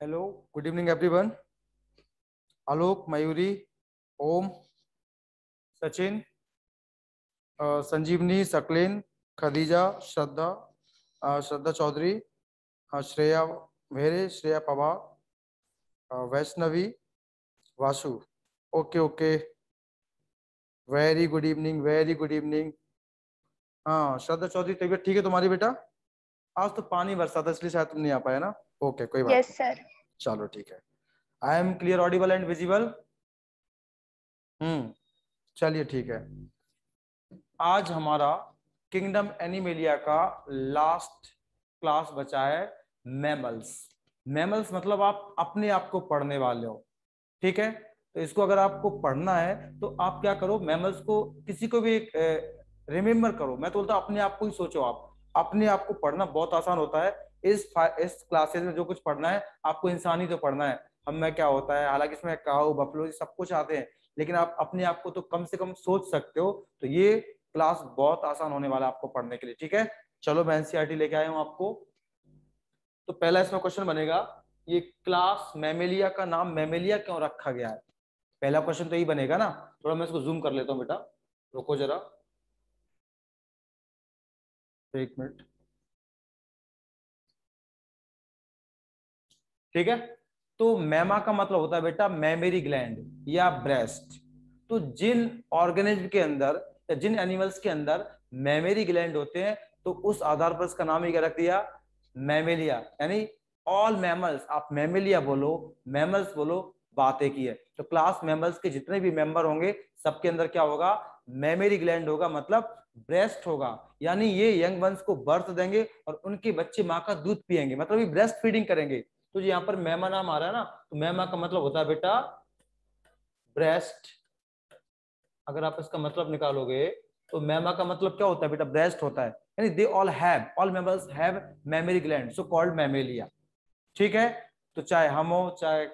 Hello, good evening everyone. Alok, Mayuri, Om, Sachin, Sanjivani, Saqlain, Khadija, Shraddha, Shraddha Chaudhary, Shreya Bhere, Shreya Pawar, Vaishnavi, Vasu. Okay okay, very good evening, very good evening. हाँ श्रद्धा चौधरी, तबीयत ठीक है तुम्हारी बेटा? आज तो पानी बरसा था इसलिए शायद तुम नहीं आ पाया ना। ओके, कोई बात यस नहीं। सर। चलो ठीक है। I am clear, Audible and visible. चलिए ठीक है। आज हमारा किंगडम एनिमेलिया का लास्ट क्लास बचा है, मैमल्स। मैमल्स मतलब आप अपने आप को पढ़ने वाले हो, ठीक है? तो इसको अगर आपको पढ़ना है तो आप क्या करो, मैमल्स को किसी को भी रिमेम्बर करो। मैं तो बोलता हूं अपने आप को ही सोचो। आप अपने आप को पढ़ना बहुत आसान होता है। इस क्लासेस में जो कुछ पढ़ना है आपको इंसानी तो पढ़ना है, हम में क्या होता है। हालांकि इसमें काऊ बफलो सब कुछ आते हैं, लेकिन आप अपने आप को तो कम से कम सोच सकते हो। तो ये क्लास बहुत आसान होने वाला है आपको पढ़ने के लिए, ठीक है? चलो मैं एनसीईआरटी लेके आया हूं आपको। तो पहला इसमें क्वेश्चन बनेगा, ये क्लास मैमेलिया का नाम मैमेलिया क्यों रखा गया है? पहला क्वेश्चन तो यही बनेगा ना। थोड़ा मैं इसको जूम कर लेता हूं बेटा, रुको जरा, एक मिनट। ठीक है, तो मैमा का मतलब होता है बेटा मैमेरी ग्लैंड या ब्रेस्ट। तो जिन ऑर्गेनिज्म के अंदर या जिन एनिमल्स के अंदर मैमेरी ग्लैंड होते हैं, तो उस आधार पर इसका नाम ही क्या रख दिया, मैमेलिया। यानी ऑल मैमल्स, आप मैमेलिया बोलो, मैमल्स बोलो, बात एक ही है। तो क्लास मैमल्स के जितने भी मेंबर होंगे सबके अंदर क्या होगा, मैमेरी ग्लैंड होगा, मतलब ब्रेस्ट होगा। यानी ये यंग वंस को बर्थ देंगे और उनके बच्चे माँ का दूध पियेंगे, मतलब ये ब्रेस्ट फीडिंग करेंगे। तो यहाँ पर मैमा नाम आ रहा है ना, तो मैमा का मतलब होता है बेटा ब्रेस्ट। अगर आप इसका मतलब निकालोगे तो मैमा का मतलब क्या होता है बेटा, ब्रेस्ट होता है। यानी they all mammals have mammary gland, so called Mammalia. ठीक है, तो चाहे हम हो, चाहे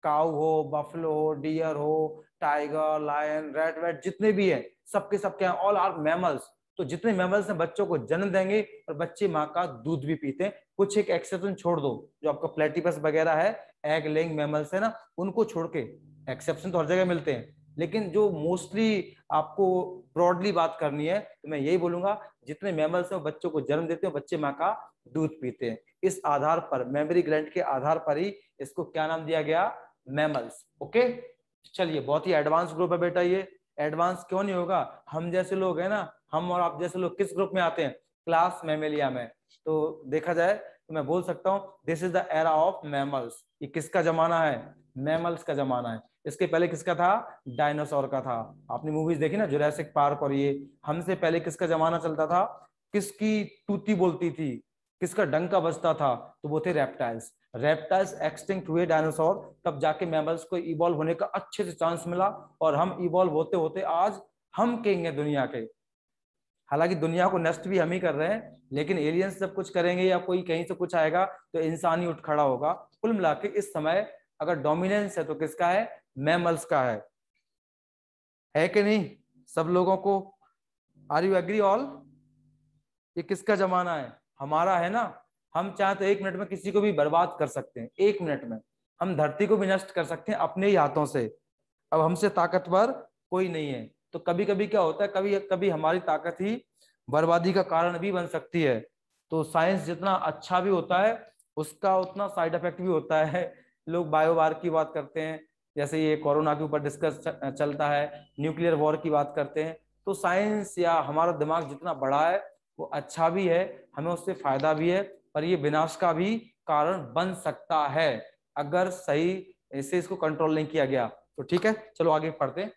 काऊ हो, बफलो हो, डियर हो, टाइगर, लायन, रेड वेट, जितने भी है सबके सबके ऑल आर मैमल्स। तो जितने मैमल्स हैं बच्चों को जन्म देंगे और बच्चे माँ का दूध भी पीते हैं। कुछ एक एक्सेप्शन छोड़ दो, जो आपका प्लेटिपस वगैरह है, एग लेइंग मैमल्स है ना, उनको छोड़ के। एक्सेप्शन तो हर जगह मिलते हैं, लेकिन जो मोस्टली आपको ब्रॉडली बात करनी है तो मैं यही बोलूंगा, जितने मैमल्स हैं बच्चों को जन्म देते हैं, बच्चे माँ का दूध पीते हैं। इस आधार पर, मेमोरी ग्लैंड के आधार पर ही इसको क्या नाम दिया गया, मैमल्स। ओके, चलिए, बहुत ही एडवांस ग्रुप है बेटा ये। एडवांस क्यों नहीं होगा, हम जैसे लोग हैं ना, हम और आप जैसे लोग किस ग्रुप में आते हैं, क्लास मैमेलिया में। तो देखा जाए तो मैं बोल सकता हूँ this is the era of mammals. ये किसका जमाना है, मैमल्स का जमाना है। इसके पहले किसका था, डायनासोर का था। आपने मूवीज देखी ना, जुरासिक पार्क और ये। हमसे पहले किसका जमाना चलता था, किसकी तूती बोलती थी, किसका डंका बजता था, तो वो थे रेप्टाइल्स। रेप्टाइल्स एक्सटिंक्ट हुए डायनासोर, तब जाके मैमल्स को इवॉल्व होने का अच्छे से चांस मिला, और हम इवॉल्व होते होते आज हम किंग है दुनिया के। हालांकि दुनिया को नष्ट भी हम ही कर रहे हैं, लेकिन एलियंस जब कुछ करेंगे या कोई कहीं से कुछ आएगा तो इंसान ही उठ खड़ा होगा। कुल मिला के इस समय अगर डोमिनेंस है तो किसका है, मैमल्स का है कि नहीं सब लोगों को? Are you agree all? ये किसका जमाना है, हमारा है ना। हम चाहे तो 1 मिनट में किसी को भी बर्बाद कर सकते हैं, 1 मिनट में हम धरती को भी नष्ट कर सकते हैं अपने ही हाथों से। अब हमसे ताकतवर कोई नहीं है। तो कभी कभी क्या होता है, कभी कभी हमारी ताकत ही बर्बादी का कारण भी बन सकती है। तो साइंस जितना अच्छा भी होता है उसका उतना साइड इफेक्ट भी होता है। लोग बायोवार की बात करते हैं, जैसे ये कोरोना के ऊपर डिस्कस चलता है, न्यूक्लियर वॉर की बात करते हैं। तो साइंस या हमारा दिमाग जितना बड़ा है वो अच्छा भी है, हमें उससे फायदा भी है, पर ये विनाश का भी कारण बन सकता है अगर सही से इसको कंट्रोल नहीं किया गया। तो ठीक है, चलो आगे पढ़ते हैं।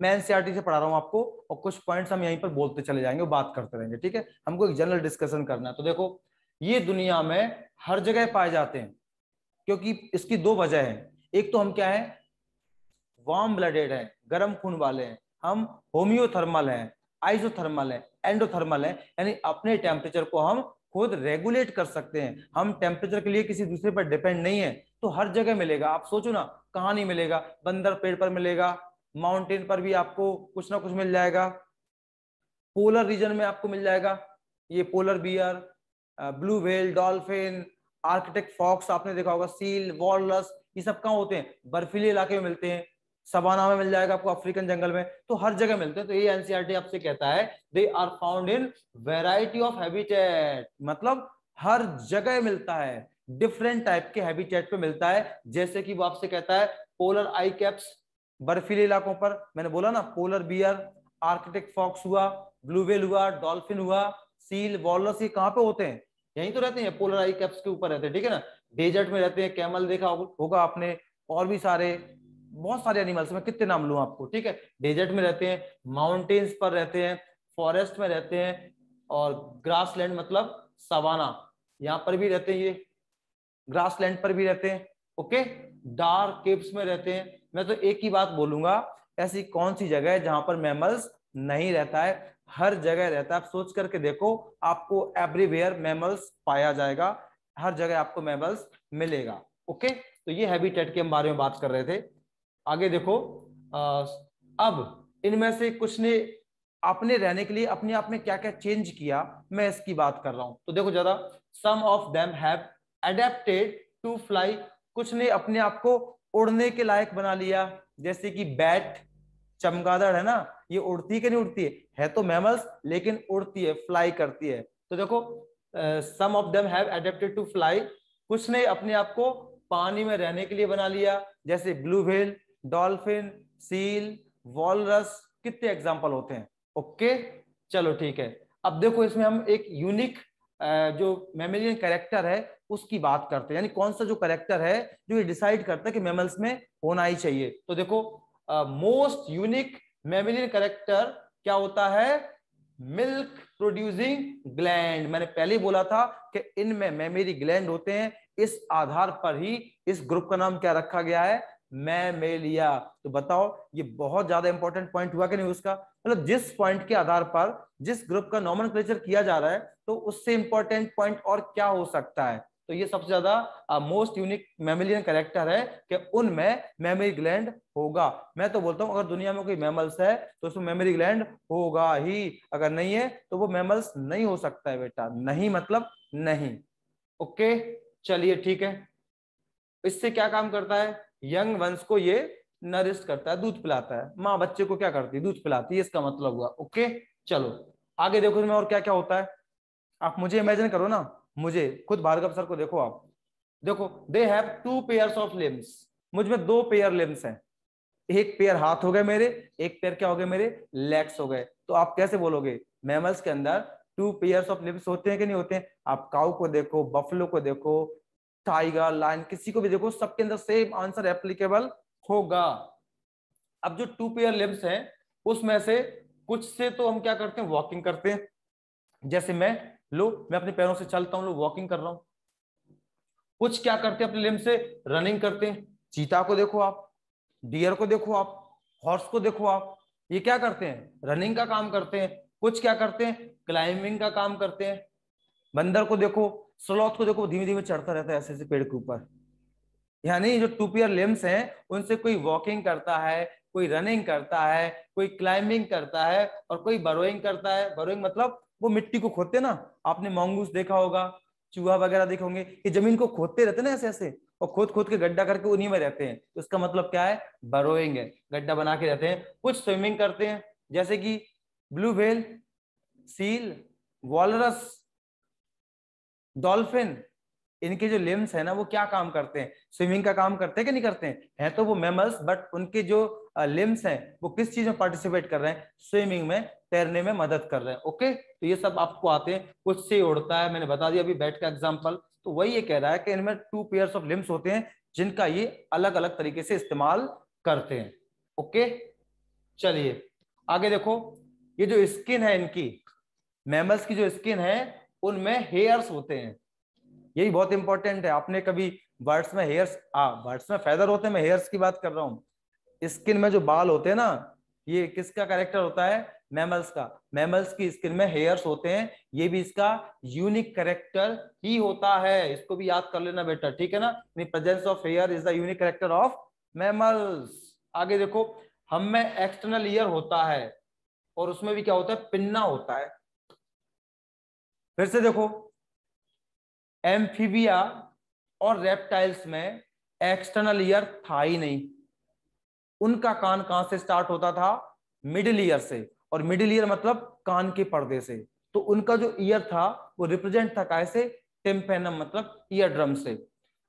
मैं एनसीईआरटी से पढ़ा रहा हूं आपको, और कुछ पॉइंट्स हम यहीं पर बोलते चले जाएंगे, बात करते रहेंगे, ठीक है? हमको एक जनरल डिस्कशन करना है। तो देखो, ये दुनिया में हर जगह पाए जाते हैं, क्योंकि इसकी दो वजह है। एक तो हम क्या है, वार्म ब्लडेड है, गर्म खून वाले हैं। हम होम्योथर्मल हैं, आइसोथर्मल है, एंडोथर्मल है, यानी अपने टेम्परेचर को हम खुद रेगुलेट कर सकते हैं। हम टेम्परेचर के लिए किसी दूसरे पर डिपेंड नहीं है। तो हर जगह मिलेगा, आप सोचो ना, कहाँ नहीं मिलेगा? बंदर पेड़ पर मिलेगा, माउंटेन पर भी आपको कुछ ना कुछ मिल जाएगा, पोलर रीजन में आपको मिल जाएगा, ये polar bear, blue whale, dolphin, arctic fox आपने देखा होगा, सील, वॉलरस, ये सब कहाँ होते हैं? बर्फीले इलाके में मिलते हैं। सवाना में मिल जाएगा आपको, अफ्रीकन जंगल में, तो हर जगह मिलते हैं। तो ये एनसीईआरटी आपसे कहता है they are found in variety of habitat, मतलब हर जगह मिलता है, डिफरेंट टाइप के हैबिटेट पे मिलता है। जैसे कि वो आपसे कहता है पोलर आई कैप्स, बर्फीले इलाकों पर, मैंने बोला ना, पोलर बियर, आर्कटिक फॉक्स हुआ, ब्लू व्हेल हुआ, डॉल्फिन हुआ, सील, वॉलरस, ये कहाँ पे होते हैं? यहीं तो रहते हैं, पोलर आई कैप्स के ऊपर रहते हैं, ठीक है ना। डेजर्ट में रहते हैं, कैमल देखा होगा आपने, और भी सारे, बहुत सारे एनिमल्स, में कितने नाम लूं आपको, ठीक है। डेजर्ट में रहते हैं, माउंटेन्स पर रहते हैं, फॉरेस्ट में रहते हैं, और ग्रासलैंड मतलब सवाना, यहाँ पर भी रहते हैं, ये ग्रासलैंड पर भी रहते हैं, ओके। डार्क केव्स में रहते हैं। मैं तो एक ही बात बोलूंगा, ऐसी कौन सी जगह है जहां पर मैमल्स नहीं रहता है? हर जगह रहता है। आप सोच करके देखो, आपको एवरीवेयर मैमल्स पाया जाएगा, हर जगह आपको मैमल्स मिलेगा, ओके। तो ये हैबिटेट के बारे में बात कर रहे थे। आगे देखो, अब इनमें से कुछ ने अपने रहने के लिए अपने आप में क्या क्या चेंज किया, मैं इसकी बात कर रहा हूं। तो देखो जरा, some of them have adapted to fly, कुछ ने अपने आप को उड़ने के लायक बना लिया, जैसे कि बैट, चमगादड़ है ना, ये उड़ती है कि नहीं उड़ती है तो मैमल्स, लेकिन उड़ती है, फ्लाई करती है। तो देखो, some of them have adapted to fly, कुछ ने अपने आप को पानी में रहने के लिए बना लिया, जैसे blue whale, dolphin, seal, walrus, कितने एग्जांपल होते हैं, ओके। चलो ठीक है। अब देखो इसमें हम एक यूनिक जो मैमेलियन कैरेक्टर है उसकी बात करते हैं, यानी कौन सा जो कैरेक्टर है जो ये डिसाइड करता है कि मैमल्स में होना ही चाहिए। तो देखो, मोस्ट यूनिक मैमेलियन कैरेक्टर क्या होता है? Milk producing gland. मैंने पहले ही बोला था कि इनमें मैमेरी ग्लैंड होते हैं, इस आधार पर ही इस ग्रुप का नाम क्या रखा गया है? मैमेलिया। तो बताओ, ये बहुत ज्यादा इंपॉर्टेंट पॉइंट हुआ कि नहीं उसका? मतलब जिस पॉइंट के आधार पर जिस ग्रुप का नॉमेनक्लेचर किया जा रहा है, तो उससे इंपॉर्टेंट पॉइंट और क्या हो सकता है? तो ये सबसे ज्यादा मोस्ट यूनिक मैमेलियन कैरेक्टर है कि उनमें मेमोरी ग्लैंड होगा। मैं तो बोलता हूं अगर दुनिया में कोई मैमल्स है तो उसमें मेमोरी ग्लैंड होगा ही, अगर नहीं है तो वो मैमल्स नहीं हो सकता है बेटा, नहीं मतलब नहीं, ओके। चलिए ठीक है। इससे क्या काम करता है? यंग वंश को ये नरिश करता है, दूध पिलाता है। माँ बच्चे को क्या करती है? दूध पिलाती है, इसका मतलब हुआ, ओके। चलो आगे देखो इसमें और क्या क्या होता है। आप मुझे इमेजिन करो ना, मुझे खुद भार्गव सर को देखो आप, देखो they have two pairs of limbs, मुझ में दो पेयर लिम्स हैं, एक पेयर हाथ हो गए मेरे, एक पेयर क्या हो गए मेरे? लेग्स हो गए। तो आप कैसे बोलोगे? मैमल्स के अंदर टू पेयर्स ऑफ लिम्स होते हैं कि नहीं होते हैं? आप काऊ को देखो, बफलो को देखो, टाइगर, लायन, किसी को भी देखो, सबके अंदर सेम आंसर एप्लीकेबल होगा। अब जो टू पेयर लिम्स हैं उसमें से कुछ से तो हम क्या करते हैं? वॉकिंग करते हैं, जैसे मैं अपने पैरों से चलता हूं, लो वॉकिंग कर रहा हूं। कुछ क्या करते हैं? अपने लिम्ब से रनिंग करते हैं, चीता को देखो आप, डियर को देखो आप, हॉर्स को देखो आप, ये क्या करते हैं? रनिंग का काम करते हैं। कुछ क्या करते हैं? क्लाइंबिंग का काम करते हैं। बंदर को देखो, स्लॉथ को देखो, धीमे धीमे चढ़ता रहता है ऐसे ऐसे पेड़ के ऊपर। यानी जो टू पेयर लिम्स हैं उनसे कोई वॉकिंग करता है, कोई रनिंग करता है, कोई क्लाइंबिंग करता है, और कोई बरोइंग करता है। बरोइंग मतलब वो मिट्टी को खोदते हैं ना, आपने मंगूस देखा होगा, चूहा वगैरह देखे होंगे, ये जमीन को खोदते रहते हैं ना ऐसे ऐसे, और खोद खोद के गड्ढा करके उन्हीं में रहते हैं। तो इसका मतलब क्या है? बरोइंग है, गड्ढा बना के रहते हैं। कुछ स्विमिंग करते हैं, जैसे कि blue whale, seal, walrus, dolphin, इनके जो लिम्स है ना वो क्या काम करते हैं? स्विमिंग का काम करते हैं कि नहीं करते हैं? हैं तो वो मैमल्स, बट उनके जो लिम्स हैं वो किस चीज में पार्टिसिपेट कर रहे हैं? स्विमिंग में, तैरने में मदद कर रहे हैं, ओके। तो ये सब आपको आते हैं। कुछ से उड़ता है, मैंने बता दिया अभी बैट का एग्जाम्पल। तो वही ये कह रहा है कि इनमें टू पेयर्स ऑफ लिम्स होते हैं जिनका ये अलग अलग तरीके से इस्तेमाल करते हैं, ओके। चलिए आगे देखो, ये जो स्किन है इनकी, मैमल्स की जो स्किन है उनमें हेयर्स होते हैं, यही बहुत इंपॉर्टेंट है। आपने कभी बर्ड्स में हेयर्स, बर्ड्स में फेदर होते हैं, मैं हेयर्स की बात कर रहा हूँ। स्किन में जो बाल होते हैं ना, ये किसका कैरेक्टर होता है? मैमल्स का। मैमल्स की स्किन में हेयर्स होते हैं, ये भी इसका यूनिक कैरेक्टर ही होता है, इसको भी याद कर लेना बेटा, ठीक है ना। Presence of here is the unique character of mammals. आगे देखो, हम में एक्सटर्नल ईयर होता है, और उसमें भी क्या होता है? पिन्ना होता है। फिर से देखो, एम्फीबिया और रेप्टाइल्स में एक्सटर्नल ईयर था ही नहीं। उनका कान कहां से स्टार्ट होता था? मिडिल ईयर से, और मिडिल ईयर मतलब कान के पर्दे से। तो उनका जो ईयर था वो रिप्रेजेंट था कैसे? टिम्पेनम मतलब ईयर ड्रम से।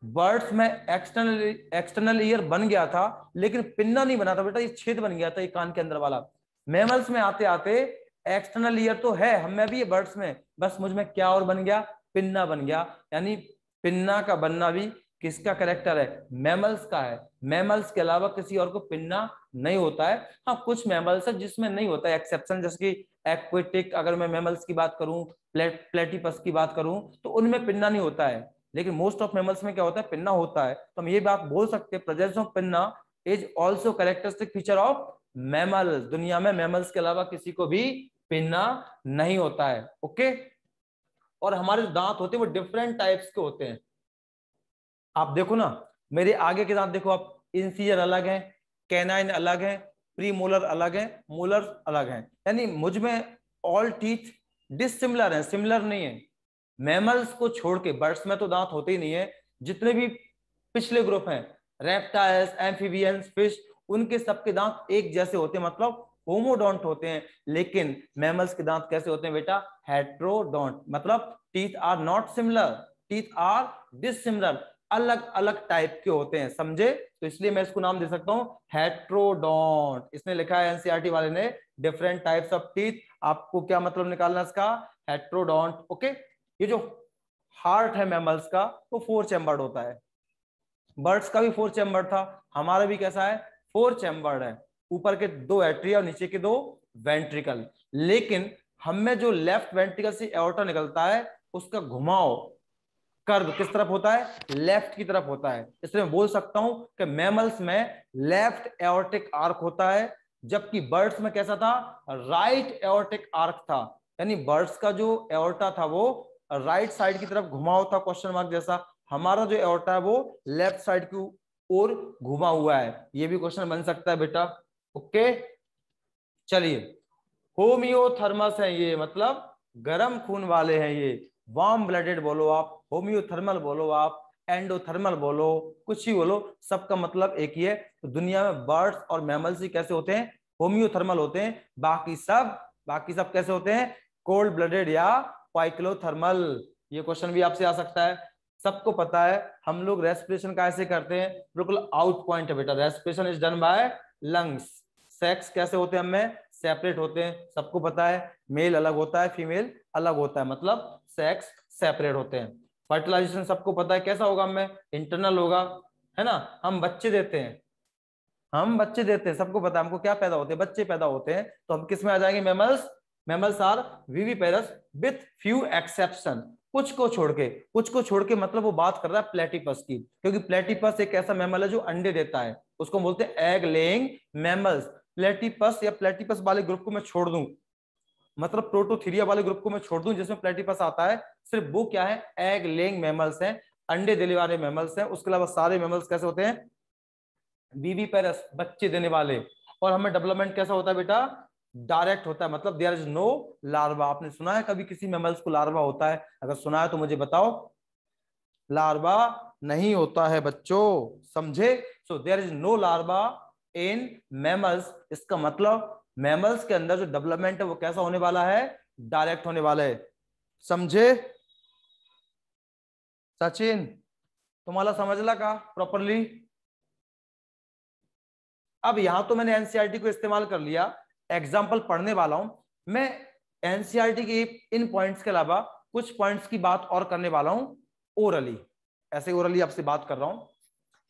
बर्ड्स में एक्सटर्नल ईयर बन गया था, लेकिन पिन्ना नहीं बना था बेटा, ये छेद बन गया था ये कान के अंदर वाला। मैमल्स में आते आते एक्सटर्नल ईयर तो है हमें भी, बर्ड्स में, बस मुझ में क्या और बन गया? पिन्ना बन गया। यानी पिन्ना का बनना भी किसका करेक्टर है? मैमल्स का है। मैमल्स के अलावा किसी और को पिन्ना नहीं होता है। हाँ, कुछ मैमल्स है जिसमें नहीं होता है, एक्सेप्शन, जैसे कि एक्वेटिक, अगर मैं मैमल्स की बात करूं, प्लेटिपस की बात करूं, तो उनमें पिन्ना नहीं होता है। लेकिन मोस्ट ऑफ मैमल्स में क्या होता है? पिन्ना होता है। तो हम ये बात बोल सकते हैं, presence of pinna is also characteristic feature of mammals. दुनिया में मैमल्स के अलावा किसी को भी पिन्ना नहीं होता है। ओके। और हमारे जो दांत होते हैं वो डिफरेंट टाइप्स के होते हैं। आप देखो ना, मेरे आगे के दांत देखो आप, इंसीजर अलग है, कैनाइन अलग है, प्रीमोलर अलग है, मोलर अलग है। यानी मुझ में ऑल टीथ डिसिमिलर है, सिमिलर नहीं है। मैमल्स को छोड़ के बर्ड्स में तो दांत होते ही नहीं है। जितने भी पिछले ग्रुप हैं, रेप्टाइल्स, एम्फीबियंस, फिश, उनके सबके दांत एक जैसे होते हैं, मतलब होमोडोंट होते हैं। लेकिन मैमल्स के दांत कैसे होते हैं बेटा? हेट्रोडोंट, मतलब teeth are not similar, teeth are dissimilar, अलग अलग टाइप के होते हैं, समझे? तो इसलिए मैं इसको नाम दे सकता हूं हेट्रोडोंट। इसने लिखा है एनसीईआरटी वाले ने, डिफरेंट टाइप्स ऑफ टीथ। आपको क्या मतलब निकालना इसका? हेट्रोडोंट। ओके। ये जो हार्ट है मैमल्स का, वो 4 चैम्बर्ड होता है। बर्ड्स का भी 4 चैम्बर्ड था, हमारा भी कैसा है? 4 चैम्बर्ड है। ऊपर के 2 एट्रिया और नीचे के 2 वेंट्रिकल। लेकिन हमें जो लेफ्ट वेंट्रिकल से एओर्टा निकलता है, उसका घुमाव, कर्व किस तरफ होता है? लेफ्ट की तरफ होता है। इसलिए मैं बोल सकता हूं कि मैमल्स में लेफ्ट एओर्टिक आर्क होता है, जबकि बर्ड्स में कैसा था? राइट एओर्टिक आर्क था। यानी बर्ड्स का जो एओर्टा था वो राइट साइड की तरफ घुमा हुआ था, क्वेश्चन मार्क जैसा। हमारा जो एओर्टा है वो लेफ्ट साइड की ओर घुमा हुआ है। ये भी क्वेश्चन बन सकता है बेटा। ओके, चलिए। होमियोथर्मस है ये, मतलब गर्म खून वाले हैं ये। वार्म ब्लडेड बोलो आप, होमियोथर्मल बोलो आप, एंडोथर्मल बोलो, कुछ ही बोलो, सबका मतलब एक ही है। तो दुनिया में बर्ड्स और मैमल्स ही कैसे होते हैं? होमियोथर्मल होते हैं। बाकी सब कैसे होते हैं? कोल्ड ब्लडेड या पाइक्लोथर्मल। ये क्वेश्चन भी आपसे आ सकता है। सबको पता है हम लोग रेस्पिरेशन कैसे करते हैं, बिल्कुल आउट पॉइंट है बेटा। Respiration is done by lungs. Sex कैसे होते हैं? हमें सेपरेट होते हैं, सबको पता है। मेल अलग होता है, फीमेल अलग होता है, मतलब सेक्स सेपरेट होते हैं। फर्टिलाइजेशन सबको पता है कैसा होगा, हमें इंटरनल होगा, है ना? हम बच्चे देते हैं, सबको पता है। हमको क्या पैदा होते हैं? बच्चे पैदा होते हैं। तो हम किस में आ जाएंगे? Mammals. Mammals are viviparous with few exception. कुछ को छोड़ के मतलब वो बात कर रहा है प्लेटिपस की, क्योंकि प्लेटिपस एक ऐसा मैमल है जो अंडे देता है, उसको बोलते हैं एग लेइंग मैमल्स। प्लेटिपस या प्लेटिपस वाले ग्रुप को मैं छोड़ दूं, मतलब प्रोटोथीरिया वाले ग्रुप को मैं छोड़ दूं जिसमें प्लेटिपस आता है, सिर्फ वो क्या है? एग लेइंग मैमल्स हैं, अंडे देने वाले मैमल्स हैं। उसके अलावा सारे मैमल्स कैसे होते हैं? विविपेरस, बच्चे देने वाले। और हमें डेवलपमेंट कैसा होता है बेटा? डायरेक्ट होता है, मतलब देयर इज नो लार्वा। आपने सुना है कभी किसी मैमल्स को लार्वा होता है? अगर सुना है तो मुझे बताओ। लार्वा नहीं होता है बच्चों, समझे? So there is no larva in mammals. इसका मतलब मैमल्स के अंदर जो डेवलपमेंट है वो कैसा होने वाला है? डायरेक्ट होने वाला है, समझे? सचिन, तुम्हाला समझला का प्रॉपरली? अब यहां तो मैंने एनसीईआरटी को इस्तेमाल कर लिया, एग्जाम्पल पढ़ने वाला हूं मैं। एनसीईआरटी के इन पॉइंट्स के अलावा कुछ पॉइंट्स की बात और करने वाला हूं ओरली, ऐसे ओरली आपसे बात कर रहा हूं।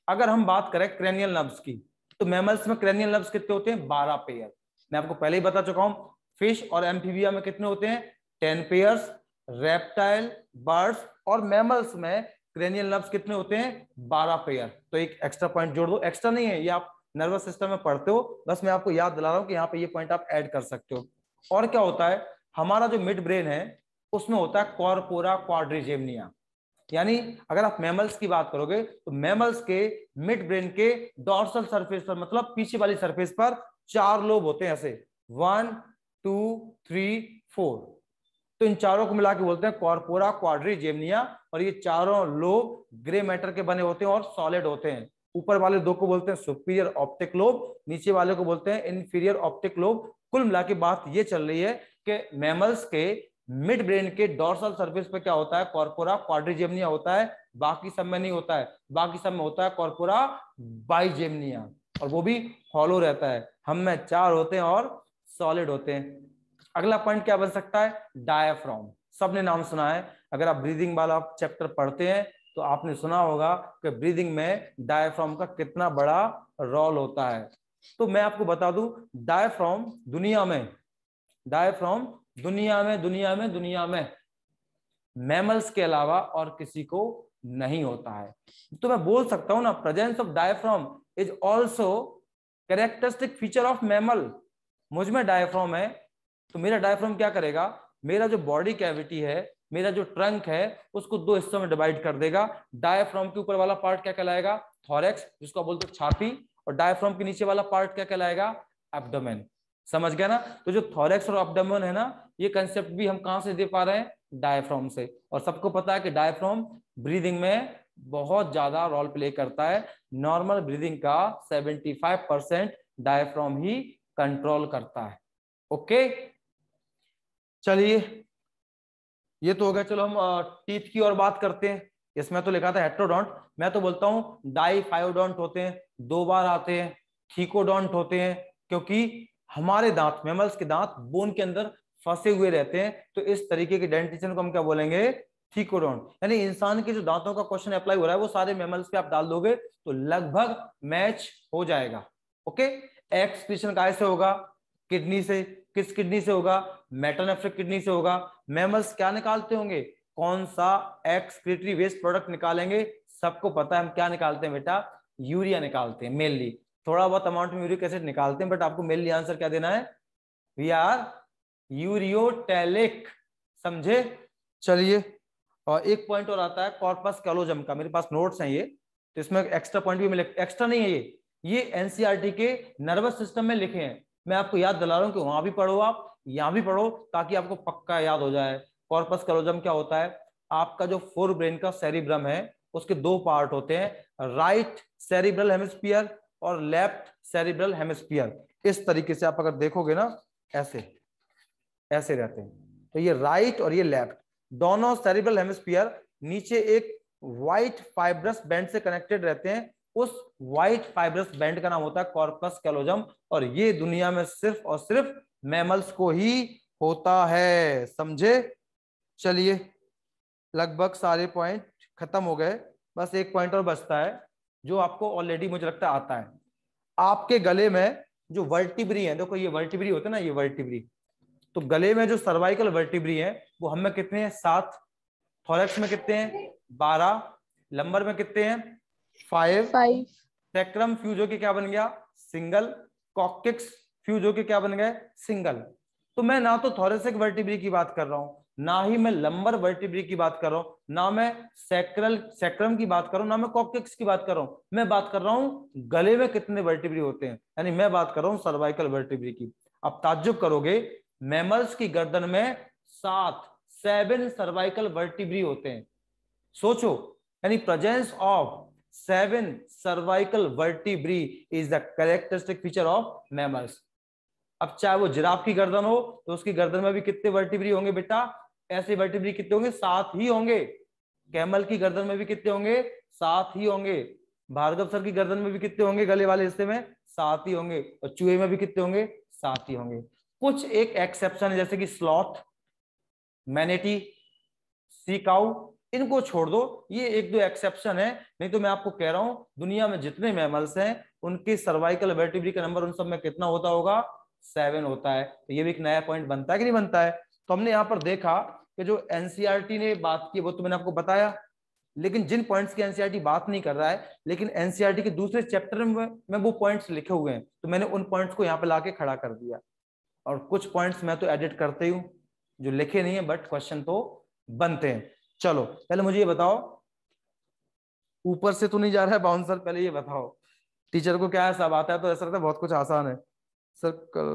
अगर हम बात करें क्रेनियल नर्व्स की, तो मैमल्स में क्रेनियल नर्व्स कितने होते हैं? 12 पेयर। मैं आपको पहले ही बता चुका हूं। फिश और एम्फीबिया में कितने होते हैं? 10 पेयर्स। रेप्टाइल, बर्ड्स और मैमल्स में क्रेनियल नर्व्स कितने होते हैं? 12 पेयर। तो एक एक्स्ट्रा पॉइंट जोड़ दो, एक्स्ट्रा नहीं है ये, आप नर्वस सिस्टम में पढ़ते हो, बस मैं आपको याद दिला रहा हूं कि यहाँ पे ये पॉइंट आप ऐड कर सकते हो। और क्या होता है? हमारा जो मिड ब्रेन है उसमें होता है कॉर्पोरा क्वाड्रिजेमिनिया। यानी अगर आप मैमल्स की बात करोगे तो मैमल्स के मिड ब्रेन के डॉर्सल सरफेस पर, मतलब पीछे वाली सरफेस पर 4 लोब होते हैं, ऐसे 1 2 3 4। तो इन चारों को मिला के बोलते हैं कॉर्पोरा क्वाड्रिजेमिनिया, और ये चारों लोब ग्रे मैटर के बने होते हैं और सॉलिड होते हैं। ऊपर वाले दो को बोलते हैं सुपीरियर ऑप्टिक लोब, नीचे वाले को बोलते हैं इंफीरियर ऑप्टिक लोब। कुल मिला के बात ये चल रही है कि मैमल्स के मिड ब्रेन के डोर्सल सरफेस पे क्या होता है, कॉर्पोरा क्वाड्रिजेमिनिया होता है, बाकी सब में नहीं होता है। बाकी सब में होता है कॉर्पोरा बाइजेमिनिया, और वो भी हॉलो रहता है। हम में चार होते हैं और सॉलिड होते हैं। अगला पॉइंट क्या बन सकता है, डायाफ्राम। सबने नाम सुना है, अगर आप ब्रीदिंग वाला चैप्टर पढ़ते हैं तो आपने सुना होगा कि ब्रीदिंग में डायाफ्राम का कितना बड़ा रोल होता है। तो मैं आपको बता दूं, डायाफ्राम दुनिया में, डायाफ्राम दुनिया में मैमल्स के अलावा और किसी को नहीं होता है। तो मैं बोल सकता हूं ना, presence of diaphragm is also characteristic feature of mammal. मुझ में डायाफ्राम है तो मेरा डायाफ्राम क्या करेगा, मेरा जो बॉडी कैविटी है, मेरा जो ट्रंक है, उसको दो हिस्सों में डिवाइड कर देगा। डायाफ्राम के ऊपर वाला पार्ट क्या कहलाएगा, थॉरेक्स, जिसको आप बोलते हैं छाती, और डायाफ्राम के नीचे वाला पार्ट क्या कहलाएगा, एब्डोमेन। समझ गया ना। तो जो थॉरेक्स और एब्डोमेन है ना, ये कंसेप्ट भी हम कहां से दे पा रहे हैं, डायाफ्राम से। और सबको पता है कि डायाफ्राम ब्रीदिंग में बहुत ज्यादा रोल प्ले करता है। नॉर्मल ब्रीदिंग का 75% डायाफ्राम ही कंट्रोल करता है। ओके, चलिए ये तो हो गया। चलो हम टीथ की और बात करते हैं। इसमें तो लिखा था हेट्रोडोंट, मैं तो बोलता हूं डाइफायोडोंट होते हैं, दो बार आते हैं। थीकोडोंट होते हैं, क्योंकि हमारे दांत, मैमल्स के दांत बोन के अंदर फंसे हुए रहते हैं, तो इस तरीके के डेंटिशन को हम क्या बोलेंगे, थीकोडोंट। यानी इंसान के जो दांतों का क्वेश्चन अप्लाई हो रहा है वो सारे मैमल्स पे आप डाल दोगे तो लगभग मैच हो जाएगा। ओके, एक्सक्रीशन कैसे होगा, किडनी से। किस किडनी से होगा, मेटानेफ्रिक किडनी से होगा। मैमल्स क्या निकालते होंगे, कौन सा एक्सक्रीटरी वेस्ट प्रोडक्ट निकालेंगे, सबको पता है हम क्या निकालते हैं बेटा, यूरिया निकालते हैं मेनली। थोड़ा बहुत अमाउंट में यूरिक एसिड निकालते हैं, बट आपको मेनली आंसर क्या देना है, वी आर यूरियोटेलिक। समझे। चलिए, और एक पॉइंट और आता है कॉर्पस कैलोजम का, मेरे पास नोट्स हैं ये, तो इसमें एक्स्ट्रा पॉइंट भी मिले, एक्स्ट्रा नहीं है ये एनसीईआरटी के नर्वस सिस्टम में लिखे हैं। मैं आपको याद दिला रहा हूं कि वहां भी पढ़ो, आप यहां भी पढ़ो, ताकि आपको पक्का याद हो जाए। कॉर्पस कैलोजम क्या होता है, आपका जो फोर ब्रेन का सेरिब्रम है उसके दो पार्ट होते हैं, राइट सेरिब्रल हेमिस्फीयर और लेफ्ट सेरिब्रल हेमिस्फीयर। इस तरीके से आप अगर देखोगे ना, ऐसे ऐसे रहते हैं। तो ये राइट और ये लेफ्ट, दोनों सेरिब्रल हेमिस्फीयर नीचे एक व्हाइट फाइब्रस बैंड से कनेक्टेड रहते हैं। उस व्हाइट फाइब्रस बैंड का नाम होता है कॉर्पस कैलोजम, और ये दुनिया में सिर्फ और सिर्फ मैमल्स को ही होता है। समझे। चलिए, लगभग सारे पॉइंट खत्म हो गए, बस एक पॉइंट और बचता है जो आपको ऑलरेडी मुझे लगता है आता है। आपके गले में जो वर्टिब्री है, देखो ये वर्टिब्री होते हैं ना, ये वर्टिब्री, तो गले में जो सर्वाइकल वर्टिब्री है वो हम में कितने हैं, 7। थोरेक्स में कितने हैं, 12। लंबर में कितने हैं, 5। 5। सैक्रम फ्यूज होके क्या बन गया, सिंगल। कॉक्सिक्स फ्यूज होके क्या बन गए, सिंगल। तो मैं ना तो थोरेसिक वर्टिब्री की बात कर रहा हूं, ना ही मैं लंबर वर्टिब्री की बात कर रहा हूं, ना मैं सैक्रम की बात कर रहा हूं, ना मैं कॉक्सिक्स की बात कर रहा हूं। मैं बात कर रहा हूं गले में कितने वर्टिब्री होते हैं, यानी मैं बात कर रहा हूं सर्वाइकल वर्टिब्री की। अब ताज्जुब करोगे, मैमल्स की गर्दन में 7 सर्वाइकल वर्टिब्री होते हैं। सोचो, यानी presence of 7 cervical vertebrae is the characteristic feature of mammals. अब चाहे वो जिराफ की गर्दन हो तो उसकी गर्दन में भी कितने वर्टिब्री होंगे बेटा, ऐसे वर्टिब्री कितने होंगे, 7 ही होंगे। कैमल की गर्दन में भी कितने होंगे, 7 ही होंगे। भार्गव सर की गर्दन में भी कितने होंगे, गले वाले हिस्से में 7 ही होंगे। और चूहे में भी कितने होंगे, 7 ही होंगे। कुछ एक एक्सेप्शन है, जैसे कि स्लॉथ, मैनेटी, सी काउ, इनको छोड़ दो, ये एक दो एक्सेप्शन है। नहीं तो मैं आपको कह रहा हूं दुनिया में जितने मैमल्स हैं उनकी सर्वाइकल वर्टिब्री का नंबर उन सब में कितना होता होगा, 7 होता है। तो ये भी एक नया पॉइंट बनता है कि नहीं बनता है। तो हमने यहाँ पर देखा कि जो एनसीईआरटी ने बात की वो तो मैंने आपको बताया, लेकिन जिन पॉइंट्स की एनसीईआरटी बात नहीं कर रहा है, लेकिन एनसीईआरटी के दूसरे चैप्टर में वो पॉइंट्स लिखे हुए हैं, तो मैंने उन पॉइंट्स को यहाँ पे लाके खड़ा कर दिया। और कुछ पॉइंट्स मैं तो एडिट करते ही हूँ जो लिखे नहीं है, बट क्वेश्चन तो बनते हैं। चलो पहले मुझे ये बताओ, ऊपर से तो नहीं जा रहा है बाउंसर, पहले ये बताओ टीचर को क्या है, सब आता है तो ऐसा लगता है बहुत कुछ आसान है। सर्कल,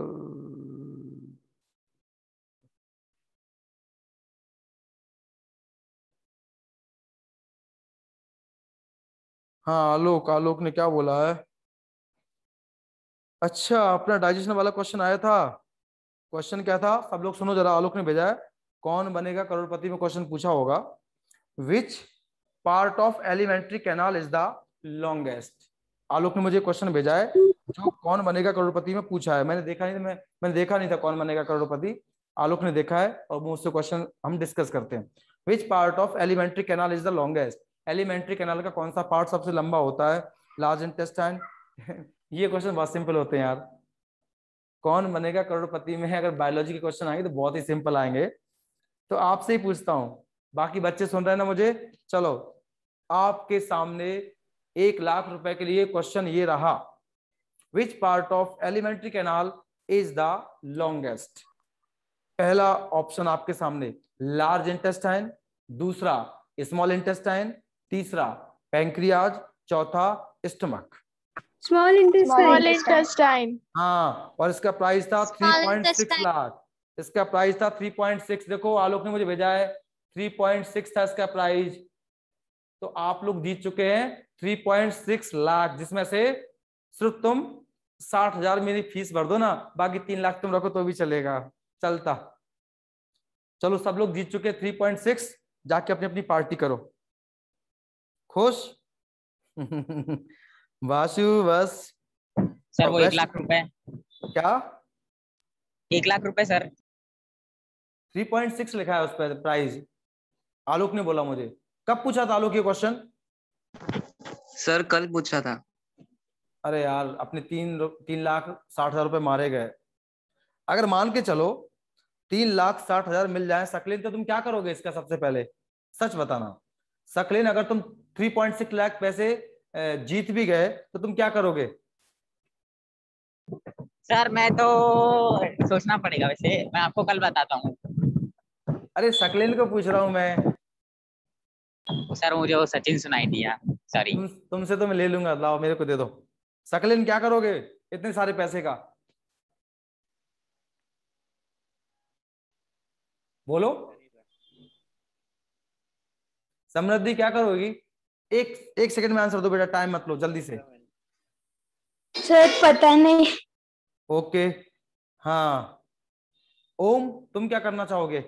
हाँ आलोक, आलोक ने क्या बोला है? अच्छा, अपना डाइजेशन वाला क्वेश्चन आया था। क्वेश्चन क्या था सब लोग सुनो जरा, आलोक ने भेजा है। कौन बनेगा करोड़पति में क्वेश्चन पूछा होगा। Which part of alimentary canal is the longest. Alok ने मुझे क्वेश्चन भेजा है जो कौन बनेगा करोड़पति में पूछा है। मैंने देखा नहीं, मैंने देखा नहीं था कौन बनेगा करोड़पति। आलोक ने देखा है और मुझसे क्वेश्चन हम डिस्कस करते हैं। विच part of alimentary canal is the longest. Alimentary canal का कौन सा पार्ट सबसे लंबा होता है? Large intestine. ये क्वेश्चन बहुत सिंपल होते हैं यार। कौन बनेगा करोड़पति में अगर बायोलॉजी के क्वेश्चन आएंगे तो बहुत ही सिंपल आएंगे। तो आपसे ही पूछता हूं, बाकी बच्चे सुन रहे हैं ना मुझे? चलो, आपके सामने 1 लाख रुपए के लिए क्वेश्चन ये रहा। विच part of alimentary canal is the longest? पहला ऑप्शन आपके सामने लार्ज इंटेस्टाइन, दूसरा स्मॉल इंटेस्टाइन, तीसरा पैंक्रियाज, चौथा stomach. Small small intestine. Intestine. हाँ, और इसका प्राइस था Small 3.6 intestine. लाख। इसका प्राइस था 3.6। देखो आलोक ने मुझे भेजा है 3.6 था इसका प्राइस। तो आप लोग जीत चुके हैं 3.6 लाख, जिसमें से सिर्फ तुम 60,000 मेरी फीस भर दो ना, बाकी 3 लाख तुम रखो तो भी चलेगा, चलता। चलो सब लोग जीत चुके 3.6। जाके अपनी अपनी पार्टी करो। खुश? वासु बस। सर वो 1 लाख रुपए। क्या? 1 लाख रुपए सर। 3.6 लिखा है उस पर प्राइस। आलोक ने बोला मुझे। कब पूछा था आलोक ये क्वेश्चन? सर कल पूछा था। अरे यार, अपने 3,60,000 रुपए मारे गए। अगर मान के चलो 3,60,000 मिल जाए सकलेन, तो तुम क्या करोगे इसका? सबसे पहले सच बताना। सकलेन, अगर तुम 3.6 लाख पैसे जीत भी गए तो तुम क्या करोगे? सर मैं तो सोचना पड़ेगा, वैसे मैं आपको कल बताता हूँ। अरे सकलेन को पूछ रहा हूं मैं। सर मुझे वो सचिन सुनाई दिया, सॉरी। तुमसे तो मैं ले लूंगा, लाओ मेरे को दे दो। सकलेन क्या करोगे इतने सारे पैसे का? बोलो। समृद्धि क्या करोगी? एक सेकंड में आंसर दो बेटा, टाइम मत लो, जल्दी से। सर पता नहीं। ओके। हाँ ओम, तुम क्या करना चाहोगे?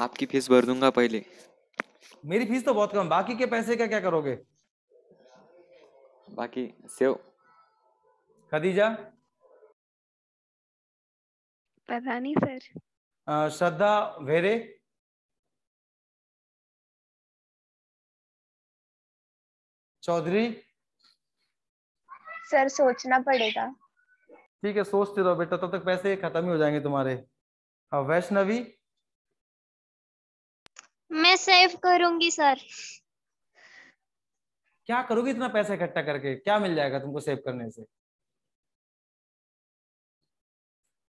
आपकी फीस भर दूंगा पहले। मेरी फीस तो बहुत कम, बाकी के पैसे का क्या करोगे? बाकी सेव। खदीजा? पता नहीं सर। श्रद्धा, वेरे? चौधरी? सर सोचना पड़ेगा। ठीक है, सोचते रहो बेटा, तब तक पैसे खत्म ही हो जाएंगे तुम्हारे। वैष्णवी? मैं सेव करूंगी सर। क्या करोगी इतना पैसा इकट्ठा करके? क्या मिल जाएगा तुमको सेव करने से?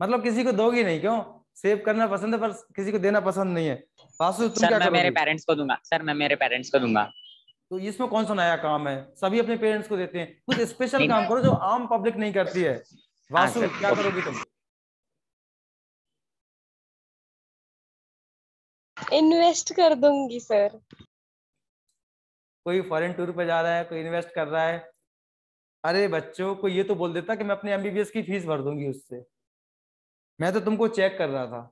मतलब किसी को दोगी नहीं? क्यों? सेव करना पसंद है पर किसी को देना पसंद नहीं है। वासु, तुम सर क्या मैं मेरे करोगी? पेरेंट्स को दूंगा। सर मैं मेरे पेरेंट्स को दूंगा। तो इसमें कौन सा नया काम है? सभी अपने पेरेंट्स को देते हैं, कुछ स्पेशल नहीं। काम करो जो आम पब्लिक नहीं करती है। हाँ वासु, सर, क्या ओके। करोगी तुम? इन्वेस्ट कर दूंगी सर। कोई फॉरेन टूर पे जा रहा है, कोई इन्वेस्ट कर रहा है। अरे बच्चों को ये तो बोल देता कि मैं अपने एमबीबीएस की फीस भर दूंगी उससे। मैं तो तुमको चेक कर रहा था।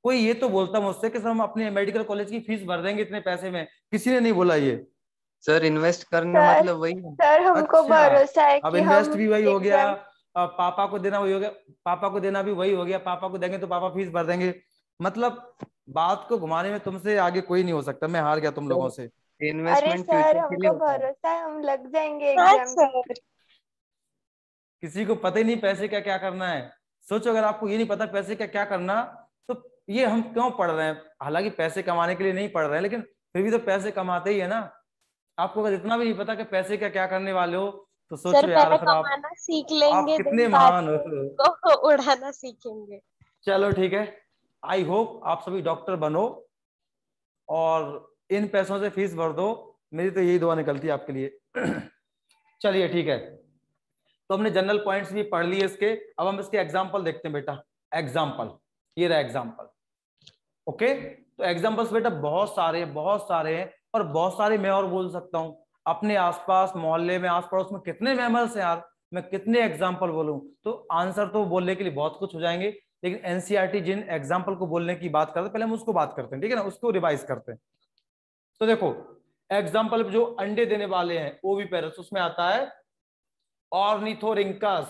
कोई ये तो बोलता मुझसे कि सर हम अपने मेडिकल कॉलेज की फीस भर देंगे इतने पैसे में। किसी ने नहीं बोला ये। सर इन्वेस्ट करना सर, मतलब वही है। सर हमको अच्छा, भरोसा है अब कि इन्वेस्ट हम भी वही हो गया, एग्जाम। पापा को देना वही हो गया, पापा को देना भी वही हो गया। पापा को देंगे तो पापा फीस भर देंगे। मतलब बात को घुमाने में तुमसे आगे कोई नहीं हो सकता। मैं हार गया तुम लोगों से। अरे इन्वेस्टमेंट सर फ्यूचर के लिए हमको होता है। भरोसा है, हम लग जाएंगे हाँ एग्जाम। सर। किसी को पता ही नहीं पैसे का क्या करना है। सोचो, अगर आपको ये नहीं पता पैसे का क्या करना, तो ये हम क्यों पढ़ रहे हैं? हालांकि पैसे कमाने के लिए नहीं पढ़ रहे हैं, लेकिन फिर भी तो पैसे कमाते ही है ना। आपको अगर इतना भी नहीं पता कि पैसे का क्या करने वाले हो, तो सर सोचो यार, पहले फिर कमाना सीख आप लेंगे, कितने देन बाद महान में हो। उसको उड़ाना सीखेंगे। चलो ठीक है, आई होप आप सभी डॉक्टर बनो और इन पैसों से फीस भर दो। मेरी तो यही दुआ निकलती है आपके लिए। चलिए ठीक है, तो हमने जनरल पॉइंट्स भी पढ़ लिए इसके। अब हम इसके एग्जाम्पल देखते हैं बेटा। एग्जाम्पल, ये रहा एग्जाम्पल। ओके, तो एग्जाम्पल्स बेटा बहुत सारे हैं, और बहुत सारे मैं और बोल सकता हूं। अपने आसपास मोहल्ले में आस पड़ोस में कितने मैमल्स हैं यार, मैं कितने एग्जाम्पल बोलूं, तो आंसर तो बोलने के लिए बहुत कुछ हो जाएंगे, लेकिन एनसीईआरटी जिन एग्जाम्पल को बोलने की बात करते हैं पहले हम उसको बात करते हैं, ठीक है ना, उसको रिवाइज करते हैं। तो देखो एग्जाम्पल जो अंडे देने वाले हैं ओविपेरस, उसमें आता है ऑर्निथोरिंकस,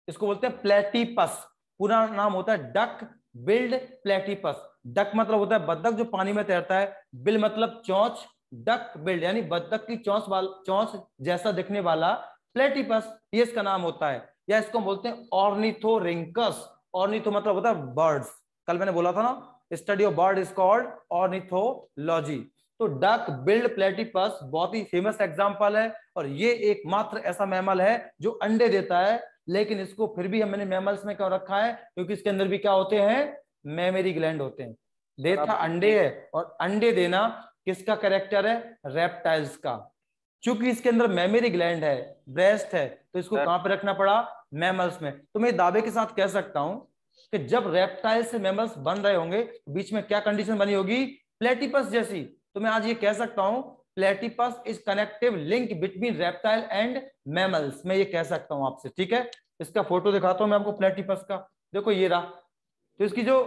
इसको बोलते हैं प्लेटिपस, पूरा नाम होता है डक बिल्ड प्लेटिपस। डक मतलब होता है बत्तख जो पानी में तैरता है, बिल मतलब चोंच, डक बिल्ड यानी बत्तख की चोंच जैसा दिखने वाला प्लेटिपस, ये इसका नाम होता है, या इसको बोलते हैं ऑर्निथोरिंकस। ऑर्निथो मतलब होता है बर्ड्स, कल मैंने बोला था ना study of bird is called ornithology. तो डक बिल्ड प्लेटिपस बहुत ही फेमस एग्जांपल है, और ये एकमात्र ऐसा मैमल है जो अंडे देता है, लेकिन इसको फिर भी हमने मैमल्स में क्यों रखा है, क्योंकि इसके अंदर भी क्या होते हैं, मेमरी ग्लैंड होते हैं। देता अंडे है, और अंडे देना किसका कैरेक्टर है, रेप्टाइल्स का। चूंकि इसके अंदर मेमरी ग्लैंड है, ब्रेस्ट है, तो इसको कहां पे रखना पड़ा, मैमल्स में। तो मैं दावे के साथ कह सकता हूं कि जब रेप्टाइल से मैमल्स बन रहे होंगे बीच में क्या कंडीशन बनी होगी, प्लेटिपस जैसी। तो मैं आज ये कह सकता हूं platypus is connective link between reptile and mammals, मैं ये कह सकता हूं आपसे, ठीक है। इसका फोटो दिखाता हूं मैं आपको प्लेटिपस का, देखो ये रहा। तो इसकी जो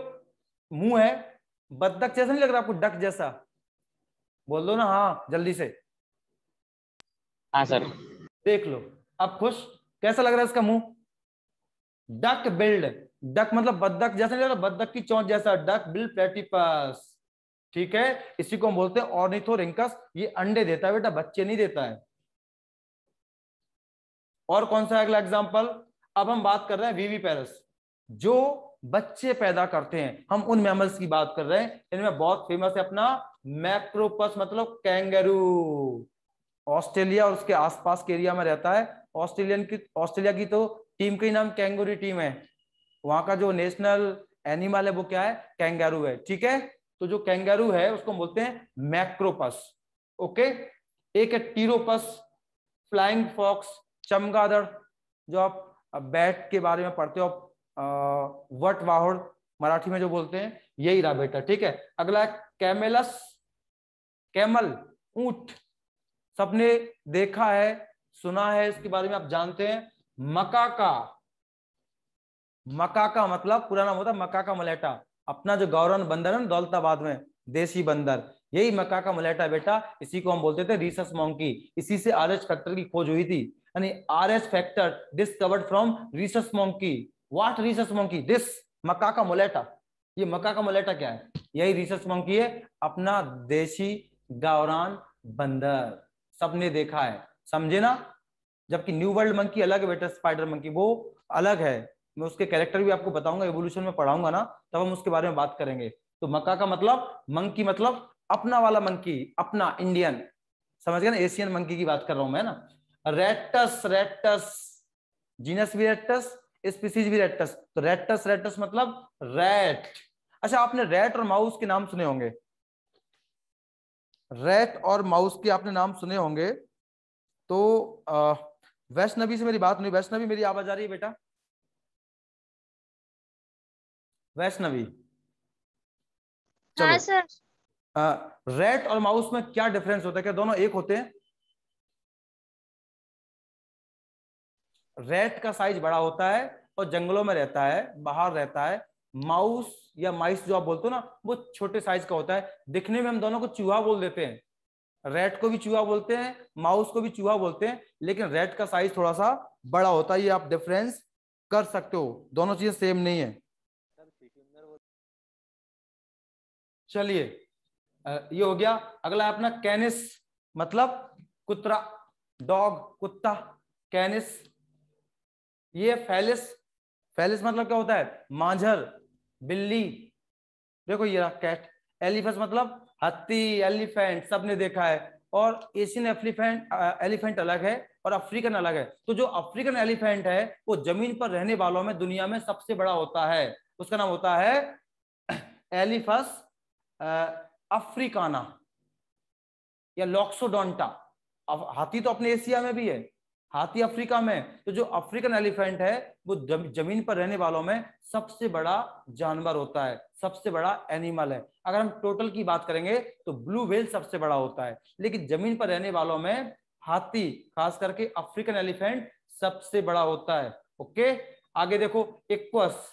मुंह है बत्तख जैसा नहीं लग रहा आपको, डक जैसा, बोल दो ना हाँ जल्दी से। हाँ सर। देख लो अब खुश, कैसा लग रहा है इसका मुंह, डक बिल्ड, डक मतलब बत्तख जैसा नहीं लग रहा, बत्तख की चोंच जैसा, डक बिल्ड प्लेटिपस, ठीक है। इसी को हम बोलते हैं ऑर्निथोरिंकस। ये अंडे देता है बेटा, बच्चे नहीं देता है। और कौन सा अगला एग्जांपल, अब हम बात कर रहे हैं विविपेरस, जो बच्चे पैदा करते हैं, हम उन मैमल्स की बात कर रहे हैं। इनमें बहुत फेमस है अपना मैक्रोपस मतलब कैंगरू, ऑस्ट्रेलिया और उसके आसपास के एरिया में रहता है। ऑस्ट्रेलिया की तो टीम का ही नाम कैंगरू टीम है, वहां का जो नेशनल एनिमल है वो क्या है, कैंगरू है, ठीक है। तो जो कैंगरू है उसको हम बोलते हैं मैक्रोपस, ओके। एक है टीरोपस, फ्लाइंग फॉक्स, चमगादड़, जो आप बैट के बारे में पढ़ते हो, वटवाहड़ मराठी में जो बोलते हैं, यही रहा बेटा, ठीक है। अगला कैमेलस, कैमल ऊंट, सबने देखा है सुना है, इसके बारे में आप जानते हैं। मकाका, मकाका मतलब पूरा नाम होता है मकाका मलेटा, अपना जो गौरन बंदर है ना दौलताबाद में, देसी बंदर, यही मकाका मलेटा बेटा। इसी को हम बोलते थे रीसस मॉन्की, इसी से आरएच फैक्टर की खोज हुई थी, यानी Rh factor discovered from rhesus monkey. What rhesus monkey, this Macaca mulatta. ये मकाका मोलेटा क्या है, यही रीसस मॉन्की है, अपना देशी गावरान बंदर, सबने देखा है, समझे ना। जबकि न्यू वर्ल्ड मंकी अलग है बेटा, स्पाइडर मंकी वो अलग है, मैं उसके कैरेक्टर भी आपको बताऊंगा, एवोल्यूशन में पढ़ाऊंगा ना, तब हम उसके बारे में बात करेंगे। तो मकाका मतलब मंकी मतलब अपना वाला मंकी, अपना इंडियन, समझ गए ना, एशियन मंकी की बात कर रहा हूं मैं ना। रेक्टस, रेक्टस जीनस भी रेक्टस, स्पीसीज भी रेक्टस, तो रेक्टस रेक्टस मतलब रैट। अच्छा आपने रैट और माउस के नाम सुने होंगे, रैट और माउस के आपने नाम सुने होंगे। तो वैष्णवी से मेरी बात नहीं, वैष्णवी मेरी आवाज आ रही है बेटा, वैष्णवी हाँ चलो। सर। रैट और माउस में क्या डिफरेंस होता है, क्या दोनों एक होते हैं? रैट का साइज बड़ा होता है और जंगलों में रहता है, बाहर रहता है। माउस या माइस जो आप बोलते हो ना, वो छोटे साइज का होता है। दिखने में हम दोनों को चूहा बोल देते हैं, रैट को भी चूहा बोलते हैं, माउस को भी चूहा बोलते हैं, लेकिन रैट का साइज थोड़ा सा बड़ा होता है, ये आप डिफरेंस कर सकते हो, दोनों चीजें सेम नहीं है। चलिए ये हो गया। अगला अपना कैनिस मतलब कुत्ता, डॉग कुत्ता, कैनिस। ये फैलिस, फैलिस मतलब क्या होता है, मांझर, बिल्ली, देखो ये कैट। एलिफेंट मतलब हाथी, एलिफेंट सबने देखा है। और एशियन एलिफेंट अलग है और अफ्रीकन अलग है। तो जो अफ्रीकन एलिफेंट है वो जमीन पर रहने वालों में दुनिया में सबसे बड़ा होता है, उसका नाम होता है एलिफस अफ्रीकाना या लॉक्सोडोंटा। हाथी तो अपने एशिया में भी है, हाथी अफ्रीका में। तो जो अफ्रीकन एलिफेंट है वो जमीन पर रहने वालों में सबसे बड़ा जानवर होता है, सबसे बड़ा एनिमल है। अगर हम टोटल की बात करेंगे तो ब्लू व्हेल सबसे बड़ा होता है, लेकिन जमीन पर रहने वालों में हाथी, खास करके अफ्रीकन एलिफेंट सबसे बड़ा होता है। ओके, आगे देखो, इक्वस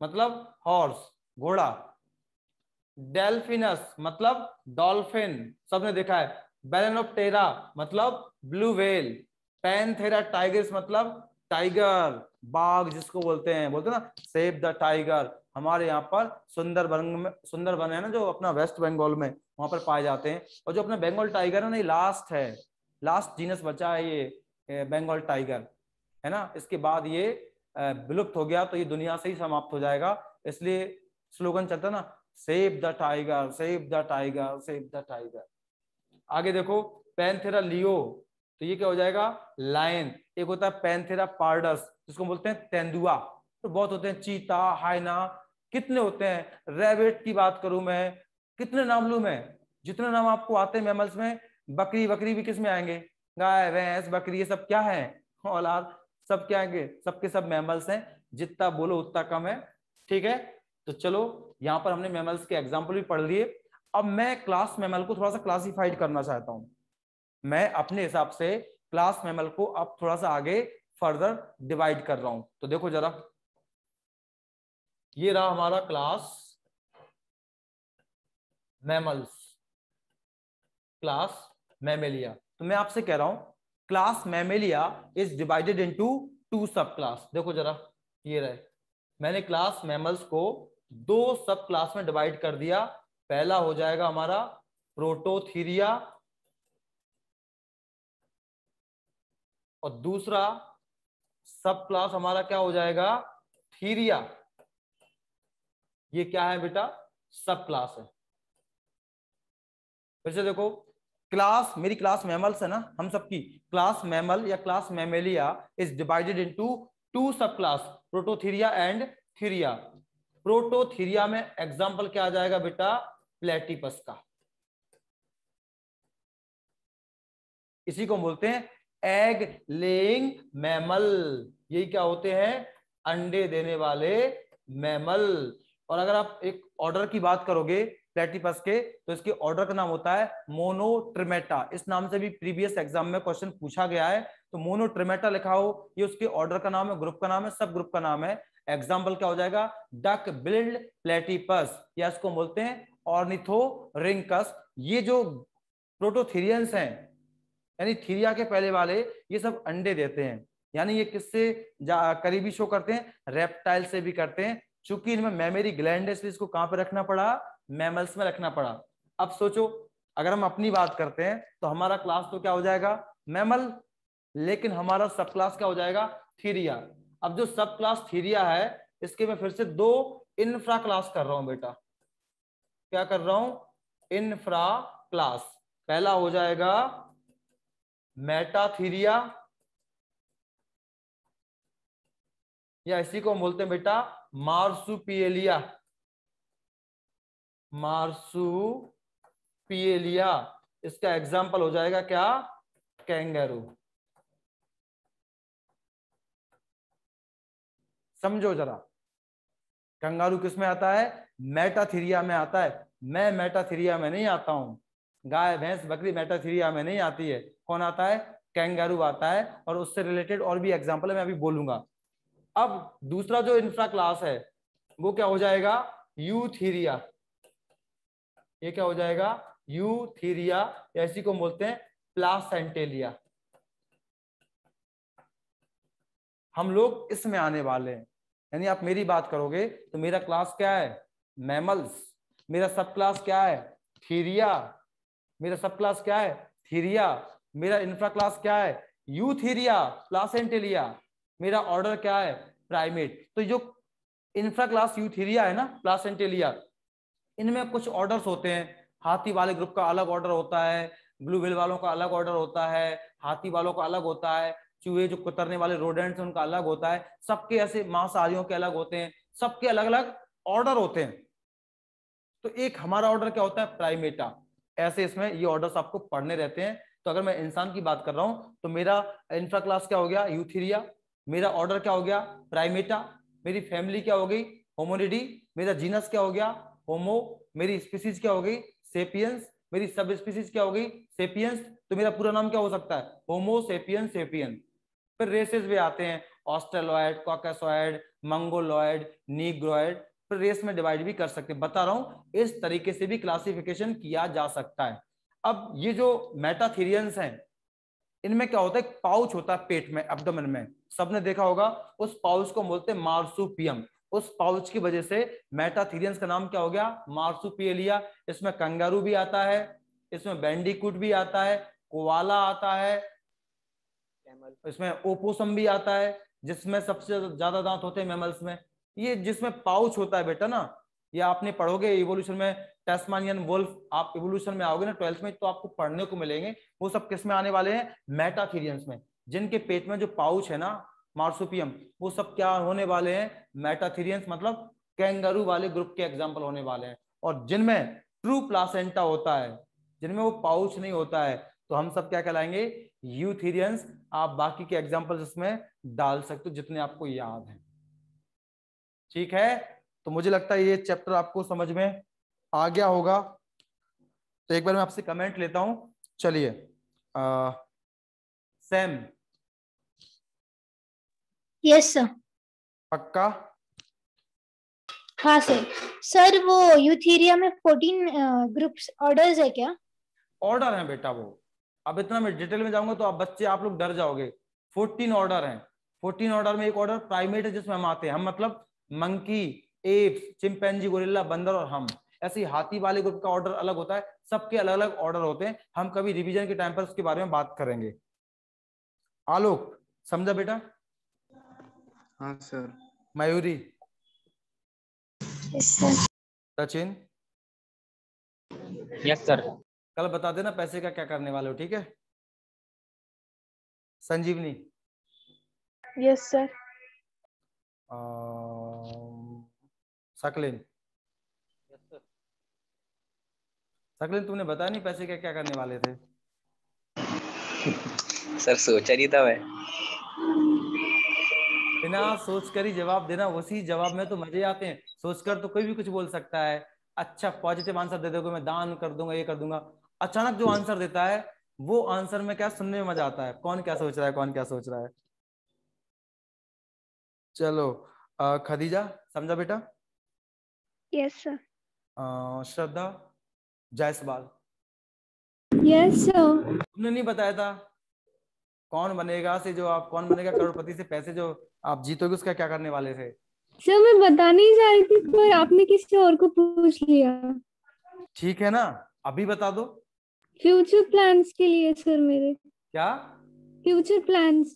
मतलब हॉर्स, घोड़ा। डेल्फिनस मतलब डॉल्फिन, सबने देखा है। बैलेनोप्टेरा मतलब ब्लू व्हेल। पैंथेरा टाइगर्स मतलब टाइगर, बाघ जिसको बोलते हैं ना, सेव द टाइगर। हमारे यहाँ पर सुंदरबन है ना, जो अपना वेस्ट बंगाल में, वहां पर पाए जाते हैं। और जो अपना बंगाल टाइगर है ना, ये लास्ट है, लास्ट जीनस बचा है ये बंगाल टाइगर, है ना। इसके बाद ये विलुप्त हो गया तो ये दुनिया से ही समाप्त हो जाएगा। इसलिए स्लोगन चलता ना, save the tiger, save the tiger, save the tiger. आगे देखो, पैंथेरा लियो, तो ये क्या हो जाएगा, लायन। एक होता है पैंथेरा पार्डस, जिसको बोलते हैं तेंदुआ। तो बहुत होते हैं, चीता, हाइना, कितने होते हैं। रैबिट की बात करूं मैं, कितने नाम लूं मैं, जितने नाम आपको आते हैं मैमल्स में। बकरी, बकरी भी किस में आएंगे, गाय, भैंस, बकरी, ये सब क्या है, औलाद, सब क्या आएंगे, सबके सब मैमल्स हैं। जितना बोलो उतना कम है, ठीक है। तो चलो, यहाँ पर हमने मैमल्स के एग्जाम्पल भी पढ़ लिए। अब मैं क्लास मैमल को थोड़ा सा क्लासिफाइड करना चाहता हूं। मैं अपने हिसाब से क्लास मैमल को अब थोड़ा सा आगे फर्दर डिवाइड कर रहा हूं। तो देखो जरा, ये रहा हमारा क्लास मैमल्स, क्लास मैमेलिया। तो मैं आपसे कह रहा हूं, class Mammalia is divided into 2 सब क्लास। देखो जरा, ये रहे, मैंने क्लास मैमल्स को 2 सब क्लास में डिवाइड कर दिया। पहला हो जाएगा हमारा प्रोटोथीरिया, और दूसरा सब क्लास हमारा क्या हो जाएगा, थीरिया। ये क्या है बेटा, सब क्लास है। फिर से देखो, क्लास, मेरी क्लास मैमल्स है ना, हम सबकी क्लास मैमल या class Mammalia is divided into 2 सब class, Prototheria and Theria. Prototheria में एग्जांपल क्या आ जाएगा बेटा, प्लेटिपस का। इसी को बोलते हैं एग लेइंग मैमल। यही क्या होते हैं, अंडे देने वाले मैमल। और अगर आप एक ऑर्डर की बात करोगे प्लेटिपस के, तो इसके ऑर्डर का नाम होता है मोनोट्रिमेटा। इस नाम से भी प्रीवियस एग्जाम में क्वेश्चन पूछा गया है। तो मोनोट्रिमेटा लिखा हो, ये उसके ऑर्डर का नाम है, ग्रुप का नाम है, सब ग्रुप का नाम है। एग्जाम्पल क्या हो जाएगा, डक बिल्ड प्लेटिपस, या इसको बोलते हैं ऑर्निथोरिंकस। ये जो प्रोटोथीरियंस हैं, यानी थीरिया के पहले वाले, ये सब अंडे देते हैं। यानी ये किससे करीबी शो करते हैं, रेप्टाइल से भी करते हैं। चूंकि इनमें मेमोरी ग्लैंड है, इसलिए इसको कहां पर रखना पड़ा, मैमल्स में रखना पड़ा। अब सोचो, अगर हम अपनी बात करते हैं तो हमारा क्लास तो क्या हो जाएगा, मैमल, लेकिन हमारा सब क्लास क्या हो जाएगा, थीरिया। अब जो सब क्लास थीरिया है, इसके मैं फिर से 2 इंफ्रा क्लास कर रहा हूं बेटा। क्या कर रहा हूं, इंफ्रा क्लास। पहला हो जाएगा मेटाथीरिया, या इसी को बोलते हैं बेटा मार्सुपिएलिया। मार्सुपिएलिया, इसका एग्जाम्पल हो जाएगा क्या, कैंगरू। समझो जरा, कंगारू किस में आता है, मेटाथीरिया में आता है। मैं मेटाथीरिया में नहीं आता हूं, गाय, भैंस, बकरी मेटाथीरिया में नहीं आती है। कौन आता है, कैंगारू आता है। और उससे रिलेटेड और भी एग्जांपल है, मैं अभी बोलूंगा। अब दूसरा जो इंफ्रा क्लास है, वो क्या हो जाएगा, यूथीरिया। ये क्या हो जाएगा, यूथीरिया, या इसी को बोलते हैं प्लासेंटेलिया। हम लोग इसमें आने वाले हैं। यानी आप मेरी बात करोगे तो मेरा क्लास क्या है, मैमल्स। मेरा सब क्लास क्या है, थीरिया। मेरा सब क्लास क्या है, थीरिया। मेरा इंफ्रा क्लास क्या है, यूथीरिया, प्लासेंटेलिया। मेरा ऑर्डर क्या है, प्राइमेट। तो जो इंफ्रा क्लास यूथीरिया है ना, प्लासेंटेलिया, इनमें कुछ ऑर्डर्स होते हैं। हाथी वाले ग्रुप का अलग ऑर्डर होता है, ब्लू व्हेल वालों का अलग ऑर्डर होता है, हाथी वालों का अलग होता है, चूहे जो कुतरने वाले रोडेंट्स उनका अलग होता है। सबके ऐसे मांसाहारियों के अलग होते हैं, सबके अलग अलग ऑर्डर होते हैं। तो एक हमारा ऑर्डर क्या होता है, प्राइमेटा। ऐसे इसमें ये ऑर्डर्स आपको पढ़ने रहते हैं। तो अगर मैं इंसान की बात कर रहा हूं तो मेरा इंफ्रा क्लास क्या हो गया, यूथीरिया। मेरा ऑर्डर क्या हो गया, प्राइमेटा। मेरी फैमिली क्या हो गई, होमोनिडी। मेरा जीनस क्या हो गया, होमो। मेरी स्पीसीज क्या हो गई, सेपियंस। मेरी सब स्पीसीज क्या होगी? सेपियंस। तो मेरा पूरा नाम क्या हो सकता है? होमो सेपियन सेपियन। फिर रेसेस भी आते हैं, ऑस्ट्रेलॉयड, कॉकेसॉयड, मंगोलॉयड, नीग्रोइड। फिर रेस में डिवाइड भी कर सकते हैं। बता रहा हूं इस तरीके से भी क्लासिफिकेशन किया जा सकता है। अब ये जो मेटाथेरियंस हैं, इनमें क्या होता है? एक पाउच होता है पेट में, एब्डोमेन में, सबने देखा होगा। उस पाउच को बोलते हैं मार्सुपियम। उस पाउच की वजह से मेटाथेरियंस का नाम क्या हो गया? मार्सुपियलिया। इसमें कंगारू भी आता है, इसमें बैंडिकूट भी आता है, कोआला आता है, इसमें ओपोसम भी आता है, जिसमें सबसे ज्यादा दांत होते हैं मैमल्स में। ये जिसमें पाउच होता है बेटा ना, ये आपने पढ़ोगे इवोल्यूशन में, टेस्मानियन वुल्फ। आप इवोल्यूशन में आओगे ना 12th में, तो आपको पढ़ने को मिलेंगे। वो सब किस में आने वाले हैं? मेटाथेरियंस में। जिनके पेट में जो पाउच है ना, मार्सुपियम, वो सब क्या होने वाले हैं? मेटाथेरियंस, मतलब कैंगारू वाले ग्रुप के एग्जाम्पल होने वाले हैं। और जिनमें ट्रू प्लासेंटा होता है, जिनमें वो पाउच नहीं होता है, तो हम सब क्या कहलाएंगे? यूथेरियंस। आप बाकी के एग्जांपल्स इसमें डाल सकते हो जितने आपको याद हैं। ठीक है, तो मुझे लगता है ये चैप्टर आपको समझ में आ गया होगा। तो एक बार मैं आपसे कमेंट लेता हूं। चलिए, सैम, यस सर। पक्का? हाँ सर। सर वो यूथेरिया में 14 ग्रुप्स ऑर्डर्स है क्या? ऑर्डर है बेटा वो। अब इतना मैं डिटेल में जाऊंगा तो आप बच्चे, आप लोग डर जाओगे। 14 ऑर्डर हैं। 14 ऑर्डर में एक ऑर्डर प्राइमेट है, जिसमें हम आते हैं। हम मतलब मंकी, एप्स, चिंपैंजी, गोरिल्ला, बंदर और हम। ऐसे ही हाथी वाले ग्रुप का ऑर्डर अलग होता है। सबके अलग अलग ऑर्डर होते हैं। हम कभी रिवीजन के टाइम पर उसके बारे में बात करेंगे। आलोक, समझा बेटा? हाँ sir. Mayuri, yes sir. Sachin, yes sir. कल बता देना पैसे का क्या करने वाले हो, ठीक है? संजीवनी, यस सर। सकलिन, सकलिन तुमने बताया नहीं पैसे का क्या करने वाले थे? सर सोचा नहीं था मैं। बिना सोच कर ही जवाब देना, उसी जवाब में तो मजे आते हैं। सोचकर तो कोई भी कुछ बोल सकता है। अच्छा पॉजिटिव आंसर दे दोगे, मैं दान कर दूंगा, ये कर दूंगा। अचानक जो आंसर देता है, वो आंसर में क्या सुनने में मजा आता है। कौन क्या सोच रहा है, कौन क्या सोच रहा है। चलो, खदीजा, समझा बेटा? Yes sir. Shraddha, Jaiswal, yes sir. तुमने नहीं बताया था कौन बनेगा से, जो आप कौन बनेगा करोड़पति से पैसे जो आप जीतोगे, उसका क्या करने वाले थे? सर मैं बताने ही जा रही थी पर आपने किसी और को पूछ लिया। ठीक है ना, अभी बता दो। फ्यूचर प्लान्स के लिए सर, मेरे क्या? Future plans.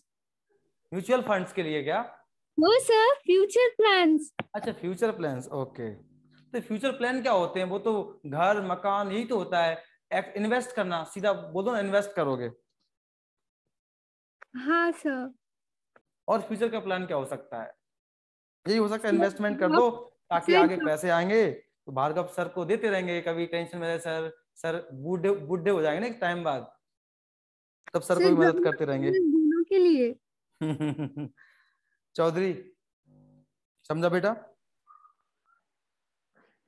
म्यूचुअल फंड्स के लिए क्या? No sir, future plans. अच्छा, फ्यूचर प्लान्स, ओके। तो फ्यूचर प्लान क्या होते हैं? वो तो घर मकान यही तो होता है। इन्वेस्ट करना, सीधा बोलो ना, इन्वेस्ट करोगे। हाँ सर। और फ्यूचर का प्लान क्या हो सकता है? यही हो सकता है, सर इन्वेस्टमेंट कर दो ताकि आगे पैसे आएंगे। तो भार्गव सर को देते रहेंगे, कभी टेंशन में रहे सर, सर बूढ़े बूढ़े हो जाएंगे ना एक टाइम बाद, तब सर को भी मदद करते रहेंगे। दोनों के लिए। चौधरी, समझा बेटा?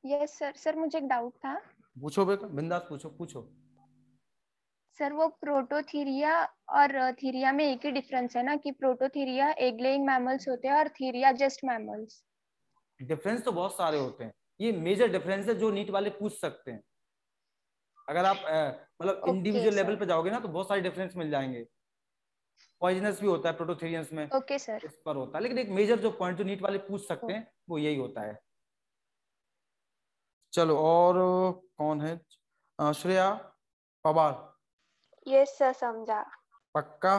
Yes sir. सर मुझे एक डाउट था। पूछो बेटा, बिंदास पूछो पूछो। सर वो प्रोटोथीरिया और थीरिया में एक ही डिफरेंस है ना, कि प्रोटोथीरिया एग लेइंग मैमल्स होते हैं और थीरिया जस्ट मैमल्स? डिफरेंस तो बहुत सारे होते हैं। ये मेजर डिफरेंस है जो नीट वाले पूछ सकते हैं। अगर आप मतलब ओके इंडिविजुअल लेवल सर। पे जाओगे ना, तो बहुत सारे डिफरेंस मिल जाएंगे। पॉइजनस भी होता है प्रोटोथेरियंस में, ओके सर। इस पर होता है। लेकिन एक मेजर जो पॉइंट जो नीट वाले पूछ सकते हैं, वो यही होता है। चलो, और कौन है? श्रेया पवार, यस सर, समझा। पक्का?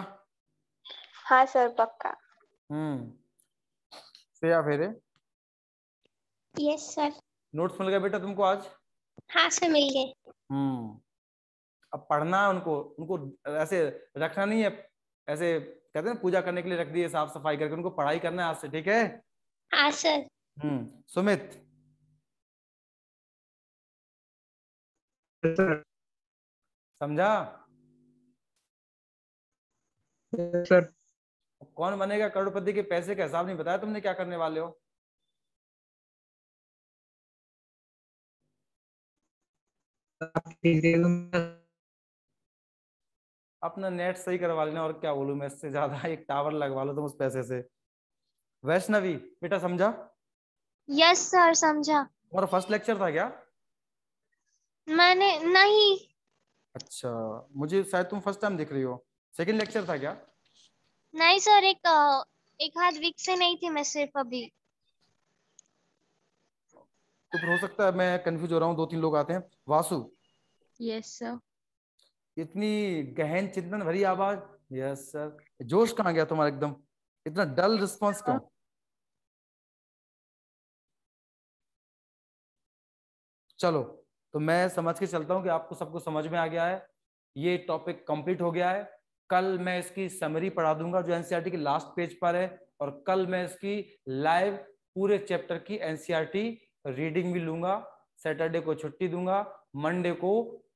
हाँ सर, पक्का। श्रेया फेरे, यस सर। नोट्स मिल गए बेटा तुमको आज? हाँ सर, मिल गए। अब पढ़ना है उनको, उनको ऐसे रखना नहीं है। ऐसे कहते हैं पूजा करने के लिए रख दिए, साफ सफाई करके। उनको पढ़ाई करना है आज से, ठीक है? हाँ सर। सुमित, समझा? सर कौन बनेगा करोड़पति के पैसे का हिसाब नहीं बताया तुमने, क्या करने वाले हो? अपना नेट सही करवा लेना, और क्या बोलूं मैं इससे ज्यादा, एक टावर लगवा लो तुम उस पैसे से। वैष्णवी बेटा समझा? यस सर समझा। और फर्स्ट लेक्चर था क्या? मैंने नहीं। अच्छा, मुझे शायद तुम फर्स्ट टाइम देख रही हो। सेकंड लेक्चर था क्या? नहीं सर, एक आध वीक से नहीं थी मैं सिर्फ अभी। तो फिर हो सकता है मैं कंफ्यूज हो रहा हूँ, 2-3 लोग आते हैं। Vasu, yes sir. इतनी गहन चिंतन भरी आवाज। Yes sir. जोश कहाँ गया तुम्हारा एकदम? इतना डल रिस्पॉन्स क्यों? चलो, तो मैं समझ के चलता हूँ कि आपको सबको समझ में आ गया है, ये टॉपिक कंप्लीट हो गया है। कल मैं इसकी समरी पढ़ा दूंगा जो एनसीईआरटी के लास्ट पेज पर है, और कल मैं इसकी लाइव पूरे चैप्टर की एनसीईआरटी रीडिंग भी लूंगा। सैटरडे को छुट्टी दूंगा, मंडे को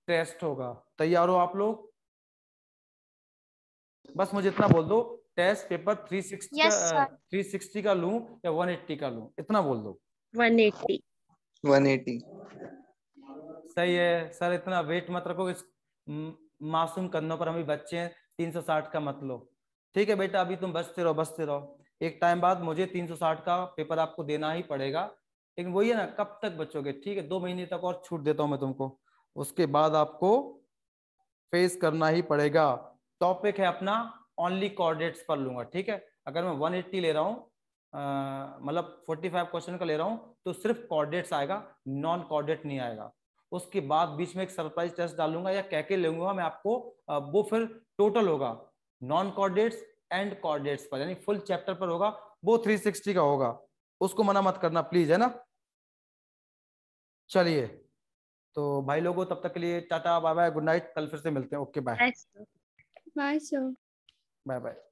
टेस्ट होगा। तैयार हो आप लोग? बस मुझे इतना बोल दो, टेस्ट पेपर 360 यस का, सर। 360 का लूं या 180 का लूं, इतना बोल दो। 180। 180। सही है सर, इतना वेट मत रखो इस मासूम कंधों पर, हम भी बच्चे हैं। 360 का मत लो। ठीक है बेटा, अभी तुम बचते रहो बचते रहो। एक टाइम बाद मुझे 360 का पेपर आपको देना ही पड़ेगा, लेकिन वही है ना, कब तक बचोगे? ठीक है, 2 महीने तक और छूट देता हूं मैं तुमको, उसके बाद आपको फेस करना ही पड़ेगा। टॉपिक है अपना ओनली कोऑर्डिनेट्स पर लूंगा, ठीक है? अगर मैं 180 ले रहा हूँ, मतलब 45 क्वेश्चन का ले रहा हूँ, तो सिर्फ कोऑर्डिनेट्स आएगा, नॉन कोऑर्डिनेट नहीं आएगा। उसके बाद बीच में एक सरप्राइज टेस्ट डालूंगा या कह के लूंगा मैं आपको, वो फिर टोटल होगा नॉन कोऑर्डिनेट्स एंड कोऑर्डिनेट्स पर, यानी फुल चैप्टर पर होगा, वो 360 का होगा। उसको मना मत करना प्लीज, है ना? चलिए, तो भाई लोगों तब तक के लिए tata bye bye, good night, कल फिर से मिलते हैं। Okay bye. Bye sir. Bye bye.